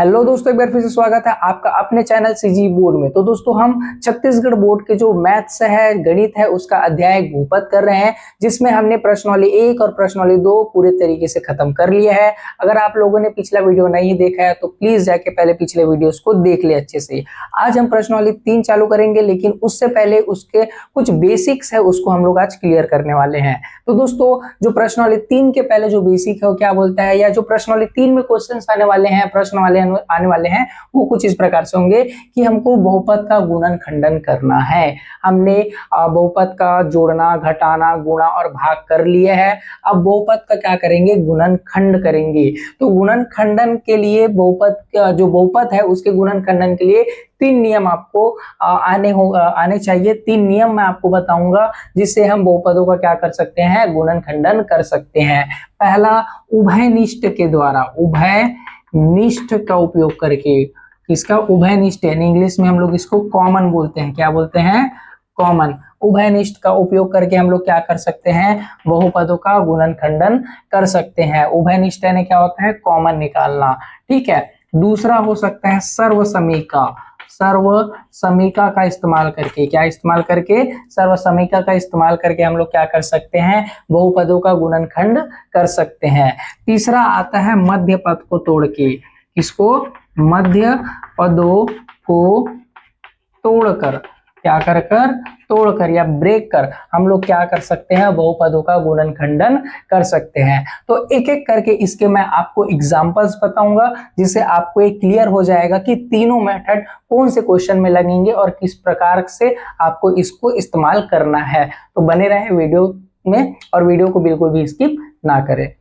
Hello दोस्तों, एक बार फिर से स्वागत है आपका अपने चैनल सीजी बोर्ड में। तो दोस्तों हम छत्तीसगढ़ बोर्ड के जो मैथ्स है, गणित है, उसका अध्याय भूपत कर रहे हैं, जिसमें हमने प्रश्नावली 1 और प्रश्नावली 2 पूरे तरीके से खत्म कर लिया है। अगर आप लोगों ने पिछला वीडियो नहीं देखा है तो प्लीज जाके पहले पिछले वीडियोस को देख ले अच्छे से। आज हम प्रश्नावली 3 चालू करेंगे, लेकिन उससे पहले उसके कुछ बेसिक्स है उसको हम लोग आज क्लियर करने वाले हैं। तो दोस्तों जो प्रश्नावली 3 के पहले जो बेसिक है वो क्या बोलता है, या जो प्रश्नावली 3 में क्वेश्चन आने वाले हैं, प्रश्न वाले आने वाले हैं, वो कुछ इस प्रकार से होंगे कि हमको बहुपद का गुणन खंडन करना है। हमने बहुपद का जोड़ना, घटाना, गुणा और भाग कर लिया है। अब बहुपद का क्या करेंगे, गुणन खंड करेंगे। तो गुणन खंडन के लिए बहुपद जो बहुपद है उसके गुणन खंडन के लिए 3 नियम आपको आने चाहिए। 3 नियम मैं आपको बताऊंगा जिससे हम बहुपदों का क्या कर सकते हैं, गुणन खंडन कर सकते हैं। पहला, उभयनिष्ठ के द्वारा, उभयनिष्ठ का उपयोग करके। इसका उभयनिष्ठ यानी इंग्लिश में हम लोग इसको कॉमन बोलते हैं। क्या बोलते हैं? कॉमन। उभयनिष्ठ का उपयोग करके हम लोग क्या कर सकते हैं, बहुपदों का गुणन खंडन कर सकते हैं। उभयनिष्ठ यानी क्या होता है, कॉमन निकालना। ठीक है। दूसरा हो सकता है सर्वसमीका। सर्वसमीका का इस्तेमाल करके, क्या इस्तेमाल करके, सर्वसमीका का इस्तेमाल करके हम लोग क्या कर सकते हैं, बहुपदों का गुणनखंड कर सकते हैं। तीसरा आता है मध्य पद को तोड़ के। किसको? मध्य पदों को तोड़कर, क्या कर कर, तोड़कर या ब्रेक कर हम लोग क्या कर सकते हैं, बहुपदों का गुणन खंडन कर सकते हैं। तो एक एक करके इसके मैं आपको एग्जांपल्स बताऊंगा, जिससे आपको एक क्लियर हो जाएगा कि तीनों मेथड कौन से क्वेश्चन में लगेंगे और किस प्रकार से आपको इसको इस्तेमाल करना है। तो बने रहे वीडियो में और वीडियो को बिल्कुल भी स्किप ना करें।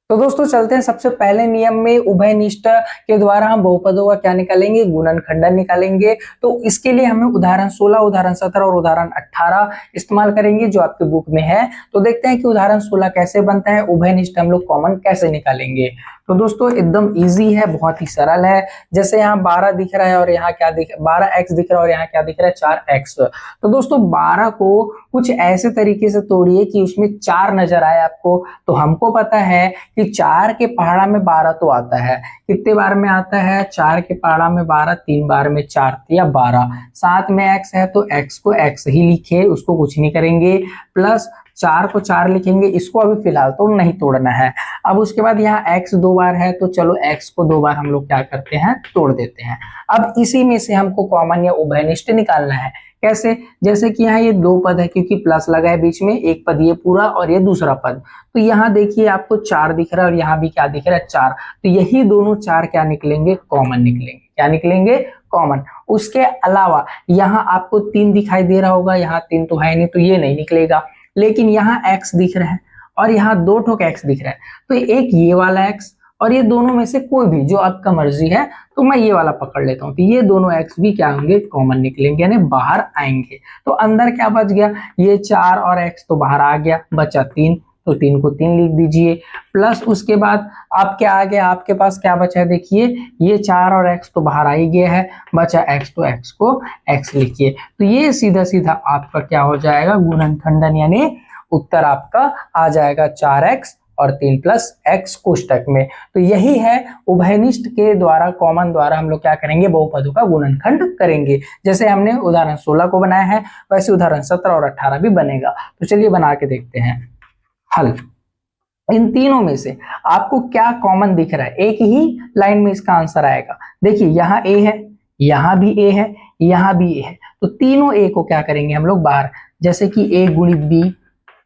तो दोस्तों चलते हैं सबसे पहले नियम में। उभयनिष्ठ के द्वारा हम बहुपदों का क्या निकालेंगे, गुणन खंडन निकालेंगे। तो इसके लिए हमें उदाहरण 16, उदाहरण 17 और उदाहरण 18 इस्तेमाल करेंगे जो आपके बुक में है। तो देखते हैं कि उदाहरण 16 कैसे बनता है, उभयनिष्ठ हम लोग कॉमन कैसे निकालेंगे। तो दोस्तों एकदम इजी है, बहुत ही सरल है। जैसे यहाँ 12 दिख रहा है और यहाँ क्या दिख, 12x दिख रहा है और यहाँ क्या दिख रहा है, 4x। तो दोस्तों 12 को कुछ ऐसे तरीके से तोड़िए कि उसमें 4 नजर आए आपको। तो हमको पता है कि 4 के पहाड़ा में 12 तो आता है। कितने बार में आता है? 4 के पहाड़ा में 12, 3 बार में 4 या 12। साथ में x है तो x को x ही लिखे, उसको कुछ नहीं करेंगे। प्लस 4 को 4 लिखेंगे, इसको अभी फिलहाल तो नहीं तोड़ना है। अब उसके बाद यहाँ x 2 बार है तो चलो x को 2 बार हम लोग क्या करते हैं, तोड़ देते हैं। अब इसी में से हमको कॉमन या उभयनिष्ठ निकालना है। कैसे? जैसे कि यहाँ ये 2 पद है, क्योंकि प्लस लगा है बीच में, एक पद ये पूरा और ये दूसरा पद। तो यहाँ देखिए आपको 4 दिख रहा है और यहाँ भी क्या दिख रहा है, 4। तो यही दोनों 4 क्या निकलेंगे, कॉमन निकलेंगे। क्या निकलेंगे? कॉमन। उसके अलावा यहाँ आपको 3 दिखाई दे रहा होगा, यहाँ 3 तो है नहीं तो ये नहीं निकलेगा। लेकिन यहाँ x दिख रहा है और यहाँ 2 ठोक x दिख रहा है। तो एक ये वाला x और ये दोनों में से कोई भी जो आपका मर्जी है, तो मैं ये वाला पकड़ लेता हूँ। तो ये दोनों x भी क्या होंगे, कॉमन निकलेंगे, यानी बाहर आएंगे। तो अंदर क्या बच गया, ये 4 और x तो बाहर आ गया, बचा 3। तो 3 को 3 लिख दीजिए। प्लस उसके बाद आप क्या आ गया, आपके पास क्या बचा है, देखिए ये 4 और x तो बाहर आ ही गया है, बचा x, तो x को x लिखिए। तो ये सीधा सीधा आपका क्या हो जाएगा, गुणनखंडन, यानी उत्तर आपका आ जाएगा 4x और 3 प्लस x कोष्टक में। तो यही है उभयनिष्ठ के द्वारा, कॉमन द्वारा हम लोग क्या करेंगे, बहुपदों का गुणनखंड करेंगे। जैसे हमने उदाहरण 16 को बनाया है, वैसे उदाहरण 17 और 18 भी बनेगा। तो चलिए बना के देखते हैं हल। इन तीनों में से आपको क्या कॉमन दिख रहा है, एक ही लाइन में इसका आंसर आएगा। देखिए यहाँ a है, यहाँ भी a है, यहाँ भी a है। तो तीनों a को क्या करेंगे हम लोग बाहर। जैसे कि a गुणित b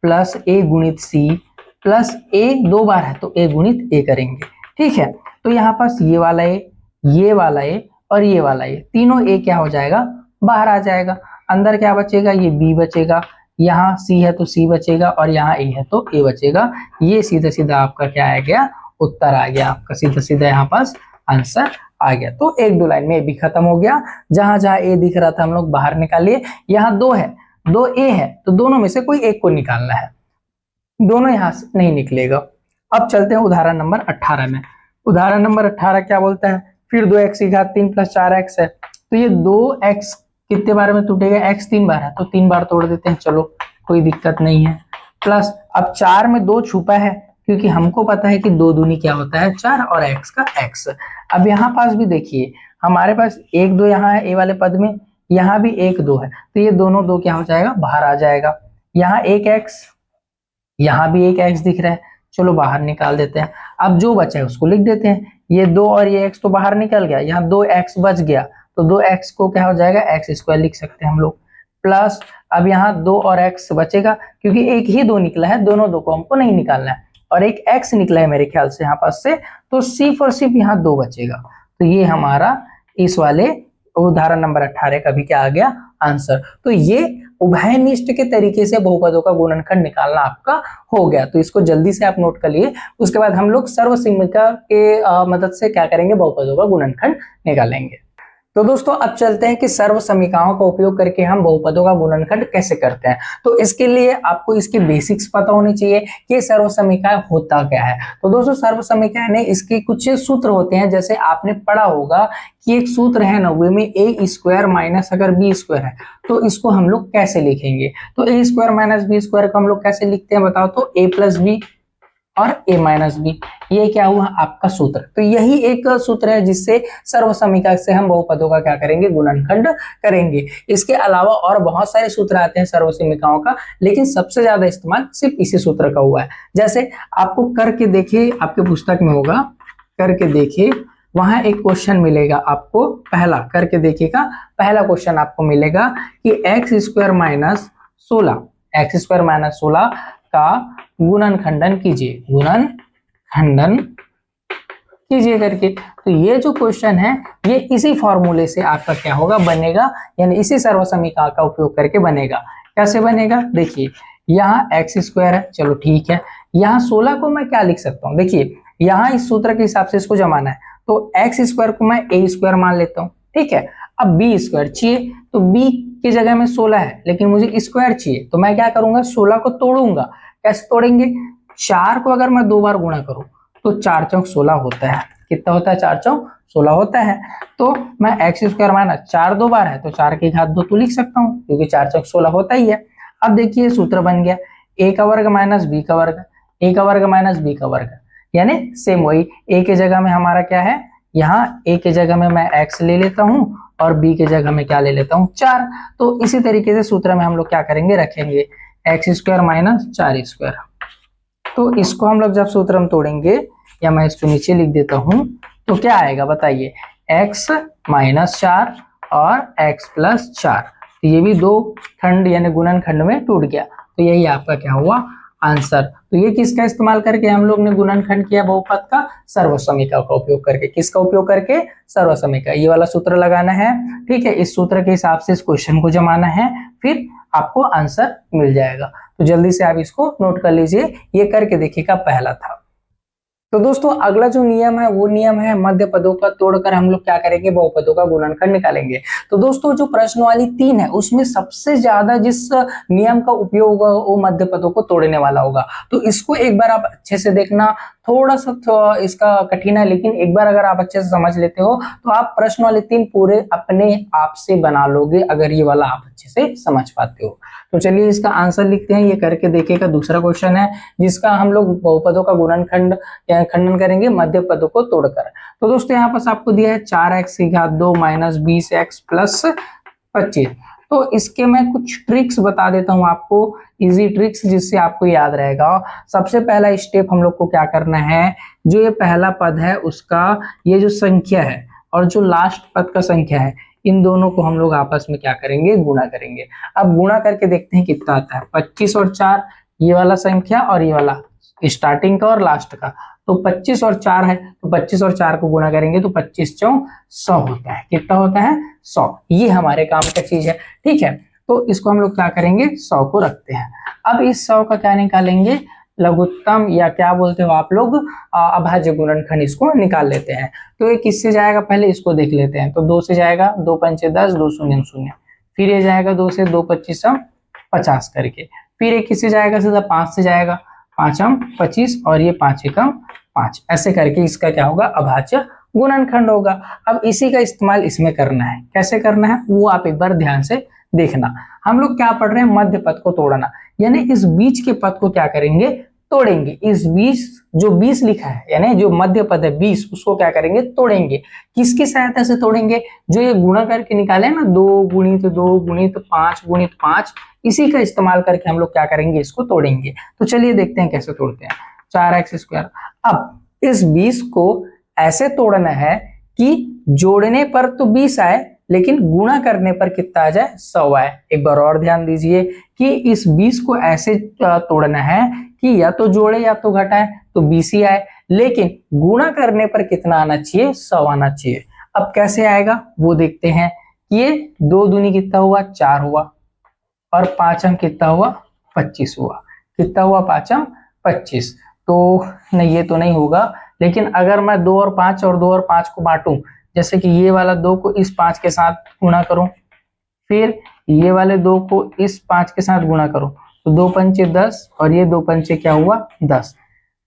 प्लस a गुणित c प्लस a 2 बार है तो a गुणित a करेंगे। ठीक है। तो यहाँ पास ये वाला a, ये वाला a और ये वाला a, तीनों a क्या हो जाएगा, बाहर आ जाएगा। अंदर क्या बचेगा, ये b बचेगा, यहाँ c है तो c बचेगा और यहाँ a है तो a बचेगा। ये सीधा सीधा आपका क्या आ गया, उत्तर आ गया आपका, सीधा सीधा यहाँ पास आंसर आ गया। तो 1-2 लाइन में भी खत्म हो गया। जहां जहां a दिख रहा था हम लोग बाहर निकालिए। यहाँ 2 है, 2 a है, तो दोनों में से कोई एक को निकालना है, दोनों यहां से नहीं निकलेगा। अब चलते हैं उदाहरण नंबर 18 में। उदाहरण नंबर 18 क्या बोलता है, फिर 2x की घात 3 प्लस 4x है। तो ये 2x कितने बार में टूटेगा, x 3 बार है तो 3 बार तोड़ देते हैं, चलो कोई दिक्कत नहीं है। प्लस अब 4 में 2 छुपा है क्योंकि हमको पता है कि 2 दूनी क्या होता है 4 और x का x। अब यहाँ पास भी देखिए हमारे पास 1 2 यहाँ है ए वाले पद में, यहाँ भी 1 2 है, तो ये दोनों 2 क्या हो जाएगा बाहर आ जाएगा। यहाँ एक x, यहाँ भी एक x दिख रहा है, चलो बाहर निकाल देते हैं। अब जो बचा है उसको लिख देते हैं, ये 2 और ये x तो बाहर निकल गया, यहाँ 2x बच गया, तो 2x को क्या हो जाएगा x स्क्वायर लिख सकते हैं हम लोग, प्लस अब यहाँ 2 और x बचेगा क्योंकि एक ही 2 निकला है, दोनों 2 को हमको नहीं निकालना है, और एक x निकला है मेरे ख्याल से यहाँ पास से, तो सिर्फ और सिर्फ यहाँ 2 बचेगा। तो ये हमारा इस वाले उदाहरण नंबर 18 का भी क्या आ गया आंसर। तो ये उभयनिष्ठ के तरीके से बहुपदों का गुणनखंड निकालना आपका हो गया। तो इसको जल्दी से आप नोट कर लिए। उसके बाद हम लोग सर्वसमीका के मदद से क्या करेंगे, बहुपदों का गुणनखंड निकालेंगे। तो दोस्तों अब चलते हैं कि सर्वसमीकाओं का उपयोग करके हम बहुपदों का गुणनखंड कैसे करते हैं। तो इसके लिए आपको इसकी बेसिक्स पता होनी चाहिए कि सर्वसमीका होता क्या है। तो दोस्तों सर्वसमीका ने इसके कुछ सूत्र होते हैं, जैसे आपने पढ़ा होगा कि एक सूत्र है 90 में ए स्क्वायर माइनस अगर बी स्क्वायर है, तो इसको हम लोग कैसे लिखेंगे। तो ए स्क्वायर माइनस बी स्क्वायर को हम लोग कैसे लिखते हैं बताओ, तो ए प्लस बी और a माइनस बी, ये क्या हुआ आपका सूत्र। तो यही एक सूत्र है जिससे सर्वसमीका से हम बहुपदों का क्या करेंगे, गुणनखंड करेंगे। इसके अलावा और बहुत सारे सूत्र आते हैं सर्वसमीकाओं का, लेकिन सबसे ज्यादा इस्तेमाल सिर्फ इसी सूत्र का हुआ है। जैसे आपको करके देखिए, आपके पुस्तक में होगा करके देखिए, वहां एक क्वेश्चन मिलेगा आपको, पहला करके देखिएगा, पहला क्वेश्चन आपको मिलेगा कि एक्स स्क्वायर माइनस 16 का गुणनखंडन कीजिए, गुणनखंडन कीजिए करके। तो ये जो क्वेश्चन है ये इसी फॉर्मूले से आपका क्या होगा बनेगा, यानी इसी सर्वसमीका का उपयोग करके बनेगा। कैसे बनेगा देखिए, यहाँ एक्स स्क्वायर है, चलो ठीक है, यहाँ 16 को मैं क्या लिख सकता हूँ, देखिए यहाँ इस सूत्र के हिसाब से इसको जमाना है, तो एक्स स्क्वायर को मैं ए स्क्वायर मान लेता हूँ, ठीक है। अब बी स्क्वायर चाहिए, तो बी की जगह में 16 है लेकिन मुझे स्क्वायर चाहिए, तो मैं क्या करूंगा 16 को तोड़ूंगा। कैसे तोड़ेंगे, 4 को अगर मैं 2 बार गुणा करूं तो 4 चौक 16 होता है। कितना होता है, 4 चौक 16 होता है। तो मैं एक्स स्क्वायर माइनस 4 2 बार है तो 4 की घात 2 तो लिख सकता हूँ, क्योंकि 4 चौक 16 होता ही है। अब देखिए सूत्र बन गया ए का वर्ग माइनस बी का वर्ग, ए का वर्ग माइनस बी का वर्ग, यानी सेम वही, ए के जगह में हमारा क्या है, यहाँ ए के जगह में मैं एक्स ले लेता हूँ और बी के जगह में क्या ले लेता हूँ 4। तो इसी तरीके से सूत्र में हम लोग क्या करेंगे, रखेंगे एक्स स्क्वायर माइनस 4 स्क्वायर। तो इसको हम लोग जब सूत्र हम तोड़ेंगे, या मैं इसको नीचे लिख देता हूं, तो क्या आएगा बताइए, x माइनस 4 और x प्लस 4, तो ये भी 2 खंड यानी गुणनखंड में टूट गया। तो यही आपका क्या हुआ आंसर। तो ये किसका इस्तेमाल करके हम लोग ने गुणनखंड किया, बहुपद का, सर्वसमीका का उपयोग करके। किसका उपयोग करके, सर्वसमीका। ये वाला सूत्र लगाना है, ठीक है, इस सूत्र के हिसाब से इस क्वेश्चन को जमाना है, फिर आपको आंसर मिल जाएगा। तो जल्दी से आप इसको नोट कर लीजिए, ये करके देखिएगा पहला था। तो दोस्तों अगला जो नियम है वो नियम है मध्य पदों का तोड़कर हम लोग क्या करेंगे, बहुपदों का गुणनखंड निकालेंगे। तो दोस्तों जो प्रश्नवाली 3 है उसमें सबसे ज्यादा जिस नियम का उपयोग होगा वो मध्य पदों को तोड़ने वाला होगा। तो इसको एक बार आप अच्छे से देखना, थोड़ा सा इसका कठिन है, लेकिन एक बार अगर आप अच्छे से समझ लेते हो तो आप प्रश्नवाली 3 पूरे अपने आप से बना लोगे, अगर ये वाला आप अच्छे से समझ पाते हो। तो चलिए इसका आंसर लिखते हैं, ये करके देखिएगा। दूसरा क्वेश्चन है जिसका हम लोग बहुपदों का गुणनखंड या खंडन करेंगे मध्य पदों को तोड़कर। तो दोस्तों यहाँ पास आपको दिया है 4x की घात 2 माइनस 20x प्लस 25। तो इसके मैं कुछ ट्रिक्स बता देता हूँ आपको, इजी ट्रिक्स, जिससे आपको याद रहेगा। सबसे पहला स्टेप हम लोग को क्या करना है, जो ये पहला पद है उसका ये जो संख्या है और जो लास्ट पद का संख्या है, इन दोनों को हम लोग आपस में क्या करेंगे, गुणा करेंगे। अब गुणा करके देखते हैं कितना आता है, 25 और 4, ये वाला संख्या और ये वाला स्टार्टिंग का और लास्ट का, तो 25 और 4 है, तो 25 और 4 को गुणा करेंगे तो 25 चौक 100 होता है। कितना होता है, 100। ये हमारे काम का चीज है, ठीक है। तो इसको हम लोग क्या करेंगे, 100 को रखते हैं। अब इस 100 का क्या निकालेंगे, लघुत्तम या क्या बोलते हो आप लोग, अभाज्य गुणनखंड, इसको निकाल लेते हैं। तो ये किससे जाएगा, पहले इसको देख लेते हैं। तो 2 से जाएगा, 2 पंचे 10, 2 शून्य 0, फिर ये जाएगा 2 से, 2 25 50 करके, फिर ये किससे जाएगा, सीधा 5 से जाएगा, 5 25 और ये 5 एकम 5, ऐसे करके इसका क्या होगा, अभाज्य गुणनखंड होगा। अब इसी का इस्तेमाल इसमें करना है। कैसे करना है वो आप एक बार ध्यान से देखना। हम लोग क्या पढ़ रहे हैं, मध्य पद को तोड़ना, यानी इस बीच के पद को क्या करेंगे, तोड़ेंगे। इस 20 जो 20 लिखा है यानी जो मध्य पद है 20 उसको क्या करेंगे तोड़ेंगे। किसकी सहायता से तोड़ेंगे, जो ये गुणा करके निकाले ना 2 गुणित 2 गुणित 5 गुणित 5, इसी का इस्तेमाल करके हम लोग क्या करेंगे इसको तोड़ेंगे। तो चलिए देखते हैं कैसे तोड़ते हैं। 4x²। अब इस 20 को ऐसे तोड़ना है कि जोड़ने पर तो 20 आए लेकिन गुणा करने पर कितना आ जाए 100 आए। एक बार और ध्यान दीजिए कि इस 20 को ऐसे तोड़ना है कि या तो जोड़े या तो घटाए तो 20 ही आए, लेकिन गुणा करने पर कितना आना चाहिए 100 आना चाहिए। अब कैसे आएगा वो देखते हैं। ये 2 दूनी कितना हुआ 4 हुआ और 5 अंक कितना हुआ 25 हुआ। कितना हुआ 5 अंक 25। तो नहीं ये तो नहीं होगा, लेकिन अगर मैं 2 और 5 और 2 और 5 को बांटूं, जैसे कि ये वाला 2 को इस 5 के साथ गुणा करूं, फिर ये वाले 2 को इस 5 के साथ गुणा करूं, तो 2 पंचे 10 और ये 2 पंचे क्या हुआ 10।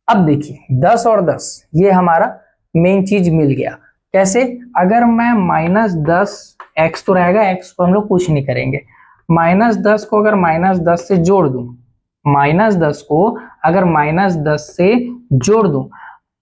अब देखिए 10 और 10 ये हमारा मेन चीज मिल गया। कैसे, अगर मैं -10 x तो रहेगा, x को हम लोग कुछ नहीं करेंगे, -10 को अगर -10 से जोड़ दूं, -10 को अगर -10 से जोड़ दूं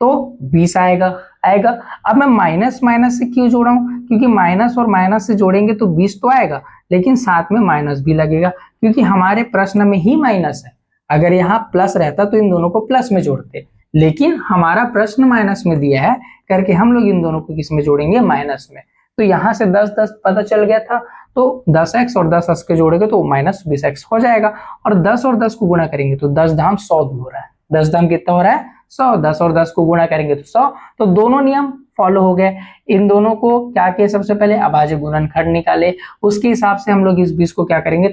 तो 20 आएगा। अब मैं माइनस माइनस से क्यों जोड़ा हूं, क्योंकि माइनस और माइनस से जोड़ेंगे तो 20 तो आएगा, लेकिन साथ में माइनस भी लगेगा, क्योंकि हमारे प्रश्न में ही माइनस है। अगर यहाँ प्लस रहता तो इन दोनों को प्लस में जोड़ते, लेकिन हमारा प्रश्न माइनस में दिया है करके हम लोग इन दोनों को किस में जोड़ेंगे माइनस में। तो यहाँ से 10 पता चल गया था, तो 10x और 10x के जोड़ेंगे तो -20x हो जाएगा। और 10 और 10 को गुणा करेंगे तो 10 धाम 100 हो रहा है। 10 धाम कितना हो रहा है 100। 10 और 10 को गुणा करेंगे तो 100। तो दोनों नियम फॉलो हो गए। इन दोनों को क्या किया, सबसे पहले अभाज्य गुणनखंड निकाले, उसके हिसाब से हम लोग इस 20 को क्या करेंगे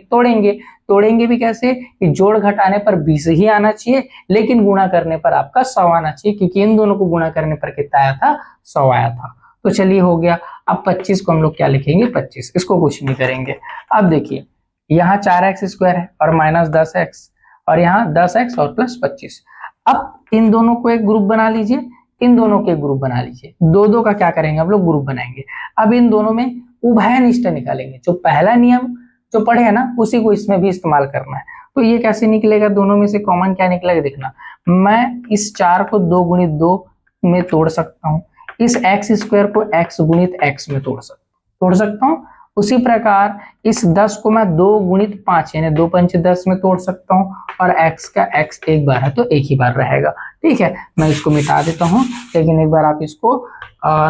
तोड़ेंगे भी कैसे कि जोड़ घटाने पर 20 ही आना चाहिए, लेकिन गुणा करने पर आपका 100 आना चाहिए, क्योंकि इन दोनों को गुणा करने पर कितना आया था 100 आया था। तो चलिए हो गया। अब 25 को हम लोग क्या लिखेंगे 25, इसको कुछ नहीं करेंगे। अब देखिए यहाँ 4x² है और -10x और यहाँ 10x और +25। अब इन दोनों को एक ग्रुप बना लीजिए, इन दोनों के ग्रुप बना लीजिए, दो दो का क्या करेंगे हम लोग ग्रुप बनाएंगे। अब इन दोनों में उभयनिष्ठ निकालेंगे, जो पहला नियम जो पढ़े है ना उसी को इसमें भी इस्तेमाल करना है। तो ये कैसे निकलेगा, दोनों में से कॉमन क्या निकलेगा देखना। मैं इस 4 को 2 गुणित 2 में तोड़ सकता हूँ, इस x² को x गुणित x में तोड़ सकता हूँ। उसी प्रकार इस 10 को मैं 2 गुणित 5 यानी 2 पंचे 10 में तोड़ सकता हूँ, और x का x एक बार है तो एक ही बार रहेगा। ठीक है, मैं इसको मिटा देता हूँ, लेकिन एक बार आप इसको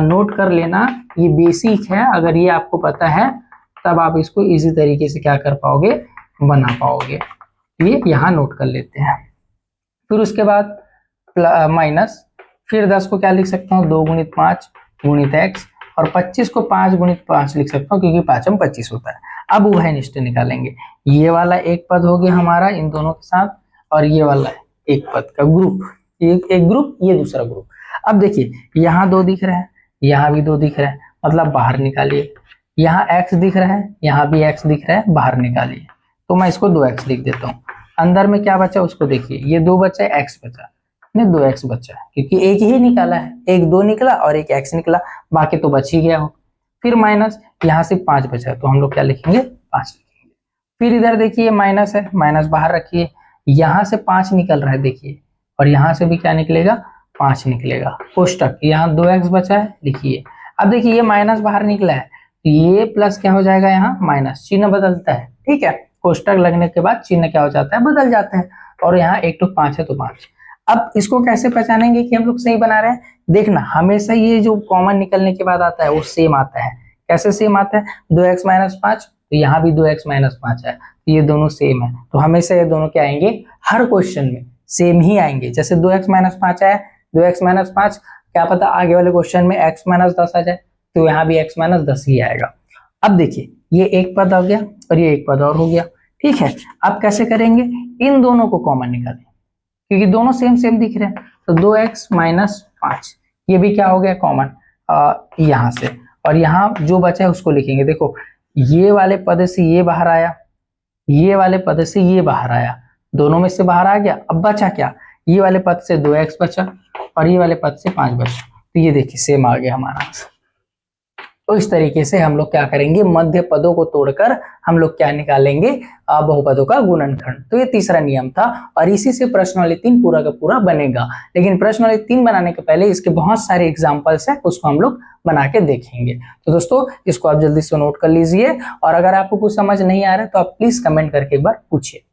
नोट कर लेना, ये बेसिक है। अगर ये आपको पता है तब आप इसको इजी तरीके से क्या कर पाओगे, बना पाओगे। ये यहाँ नोट कर लेते हैं। फिर उसके बाद माइनस, फिर 10 को क्या लिख सकता हूँ 2 गुणित 5 गुणित x, और 25 को 5 गुणित 5 लिख सकता हूँ, क्योंकि 5 में 25 होता है। अब उभयनिष्ठ निकालेंगे, ये वाला एक पद हो गया हमारा इन दोनों के साथ, और ये वाला एक पद का ग्रुप, एक ग्रुप ये दूसरा ग्रुप। अब देखिए यहाँ 2 दिख रहा है, यहाँ भी 2 दिख रहा है, मतलब बाहर निकालिए। यहाँ x दिख रहा है, यहाँ भी x दिख रहा है, बाहर निकालिए। तो मैं इसको 2x लिख देता हूँ। अंदर में क्या बचा उसको देखिए, ये 2 बचा है, x बचा नहीं 2x बचा है, क्योंकि एक ही निकाला है, एक 2 निकला और एक x निकला, बाकी तो बच ही गया हो। फिर माइनस, यहाँ से 5 बचा है तो हम लोग क्या लिखेंगे 5 लिखेंगे। फिर इधर देखिए माइनस है, माइनस बाहर रखिए, यहाँ से 5 निकल रहा है देखिए, और यहाँ से भी क्या निकलेगा 5 निकलेगा। कोष्टक, यहाँ 2x बचा है लिखिए। अब देखिए ये माइनस बाहर निकला है, तो ये प्लस क्या हो जाएगा, यहाँ माइनस, चिन्ह बदलता है। ठीक है, कोष्टक लगने के बाद चिन्ह क्या हो जाता है, बदल जाता है। और यहाँ 1 तो 5 है तो 5। अब इसको कैसे पहचानेंगे कि हम लोग सही बना रहे हैं, देखना हमेशा ये जो कॉमन निकलने के बाद आता है वो सेम आता है। कैसे सेम आता है, 2x - 5, तो यहाँ भी 2x - 5 है, तो ये दोनों सेम है, तो हमेशा ये दोनों क्या आएंगे, हर क्वेश्चन में सेम ही आएंगे। जैसे 2x - 5 आया, 2x - 5, क्या पता आगे वाले क्वेश्चन में x - 10 आ जाए, तो यहाँ भी x - 10 ही आएगा। अब देखिए ये एक पद हो गया और ये एक पद और हो गया। ठीक है, अब कैसे करेंगे, इन दोनों को कॉमन निकालें, क्योंकि दोनों सेम सेम दिख रहे हैं। तो 2x - 5 ये भी क्या हो गया कॉमन यहाँ से, और यहाँ जो बचा है उसको लिखेंगे। देखो ये वाले पद से ये बाहर आया, ये वाले पद से ये बाहर आया, दोनों में से बाहर आ गया। अब बचा क्या, ये वाले पद से 2x बचा और ये वाले पद से 5 बचा, तो ये देखिए सेम आ गया हमारा आंसर। तो इस तरीके से हम लोग क्या करेंगे, मध्य पदों को तोड़कर हम लोग क्या निकालेंगे, बहुपदों का गुणनखंड। तो ये तीसरा नियम था और इसी से प्रश्नावली 3 पूरा का पूरा बनेगा। लेकिन प्रश्नावली 3 बनाने के पहले इसके बहुत सारे एग्जाम्पल्स है, उसको हम लोग बना के देखेंगे। तो दोस्तों इसको आप जल्दी से नोट कर लीजिए और अगर आपको कुछ समझ नहीं आ रहा है तो आप प्लीज कमेंट करके एक बार पूछिए।